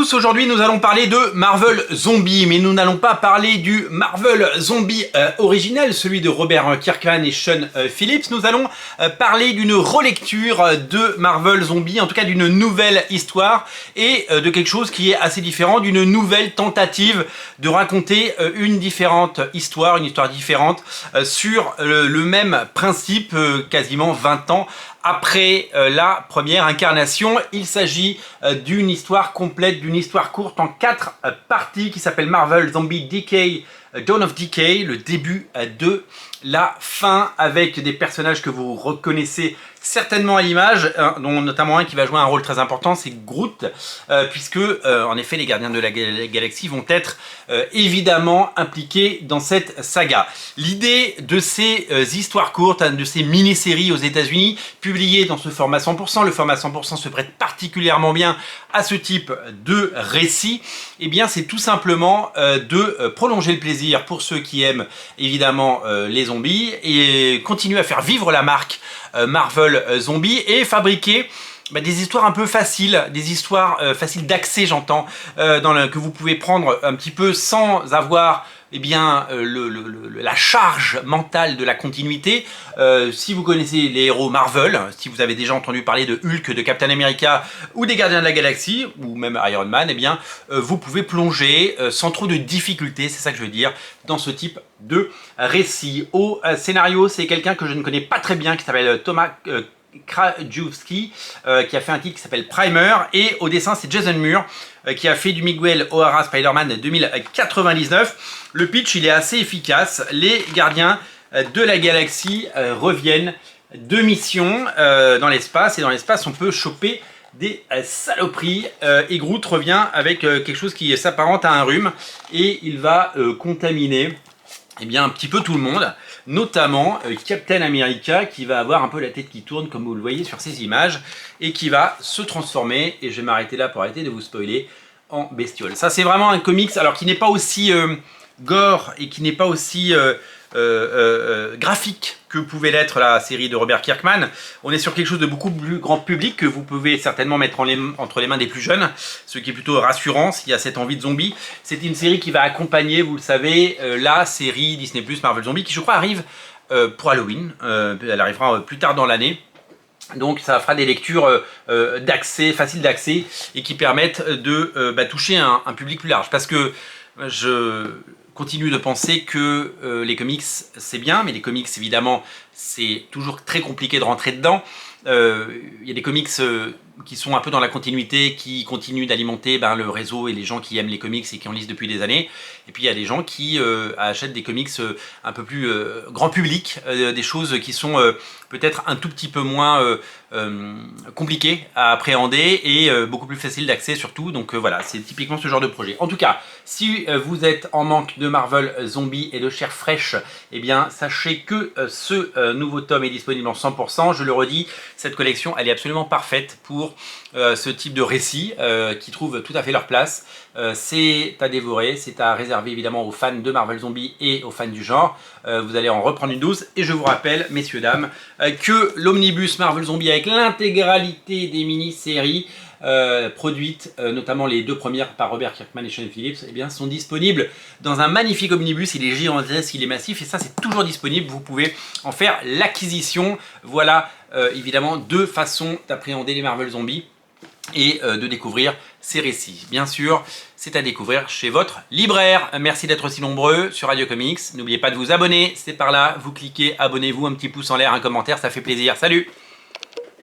tous, aujourd'hui nous allons parler de Marvel Zombie, mais nous n'allons pas parler du Marvel Zombie originel, celui de Robert Kirkman et Sean Phillips. Nous allons parler d'une relecture de Marvel Zombie, en tout cas d'une nouvelle histoire, et de quelque chose qui est assez différent, d'une nouvelle tentative de raconter une histoire différente, sur le même principe, quasiment 20 ans après la première incarnation. Il s'agit d'une histoire complète, d'une histoire courte en 4 parties qui s'appelle Marvel Zombie Decay, Dawn of Decay, le début de la fin, avec des personnages que vous reconnaissez certainement à l'image, dont notamment un qui va jouer un rôle très important, c'est Groot, puisque en effet les Gardiens de la Galaxie vont être évidemment impliqués dans cette saga. L'idée de ces histoires courtes, de ces mini-séries aux États-Unis, publiées dans ce format 100%, le format 100% se prête particulièrement bien à ce type de récit, et bien c'est tout simplement de prolonger le plaisir pour ceux qui aiment évidemment les zombies et continuer à faire vivre la marque Marvel Zombie et fabriquer des histoires un peu faciles, des histoires faciles d'accès, j'entends, que vous pouvez prendre un petit peu sans avoir la charge mentale de la continuité. Si vous connaissez les héros Marvel, si vous avez déjà entendu parler de Hulk, de Captain America ou des Gardiens de la Galaxie, ou même Iron Man, vous pouvez plonger sans trop de difficultés, c'est ça que je veux dire, dans ce type de récit. Au scénario, c'est quelqu'un que je ne connais pas très bien, qui s'appelle Thomas Krajewski, qui a fait un titre qui s'appelle Primer, et au dessin c'est Jason Moore, qui a fait du Miguel O'Hara Spider-Man 2099. Le pitch il est assez efficace. Les Gardiens de la Galaxie reviennent de mission dans l'espace, et dans l'espace on peut choper des saloperies, et Groot revient avec quelque chose qui s'apparente à un rhume, et il va contaminer un petit peu tout le monde, notamment Captain America, qui va avoir un peu la tête qui tourne comme vous le voyez sur ces images, et qui va se transformer, et je vais m'arrêter là pour arrêter de vous spoiler, en bestiole. Ça c'est vraiment un comics alors qui n'est pas aussi gore et qui n'est pas aussi graphique que pouvait l'être la série de Robert Kirkman. On est sur quelque chose de beaucoup plus grand public que vous pouvez certainement mettre entre les mains des plus jeunes, ce qui est plutôt rassurant s'il y a cette envie de zombie. C'est une série qui va accompagner, vous le savez, la série Disney+ Marvel Zombie, qui je crois arrive pour Halloween. Elle arrivera plus tard dans l'année. Donc ça fera des lectures d'accès, faciles d'accès, et qui permettent de toucher un public plus large. Parce que je continue de penser que les comics c'est bien, mais les comics évidemment c'est toujours très compliqué de rentrer dedans. Il y a des comics qui sont un peu dans la continuité, qui continuent d'alimenter le réseau et les gens qui aiment les comics et qui en lisent depuis des années. Et puis il y a des gens qui achètent des comics un peu plus grand public, des choses qui sont peut-être un tout petit peu moins compliquées à appréhender et beaucoup plus faciles d'accès surtout. Donc voilà, c'est typiquement ce genre de projet. En tout cas, si vous êtes en manque de Marvel Zombie et de chair fraîche, sachez que ce nouveau tome est disponible en 100%. Je le redis, cette collection elle est absolument parfaite pour ce type de récit qui trouve tout à fait leur place. C'est à dévorer, c'est à réserver évidemment aux fans de Marvel Zombie et aux fans du genre. Vous allez en reprendre une dose, et je vous rappelle, messieurs dames, que l'omnibus Marvel Zombie avec l'intégralité des mini-séries produites, notamment les 2 premières par Robert Kirkman et Sean Phillips, sont disponibles dans un magnifique omnibus. Il est gigantesque, il est massif, et ça c'est toujours disponible. Vous pouvez en faire l'acquisition. Voilà évidemment 2 façons d'appréhender les Marvel Zombies et de découvrir ces récits. Bien sûr, c'est à découvrir chez votre libraire. Merci d'être aussi nombreux sur Radio Comics. N'oubliez pas de vous abonner, c'est par là, vous cliquez, abonnez-vous, un petit pouce en l'air, un commentaire, ça fait plaisir. Salut!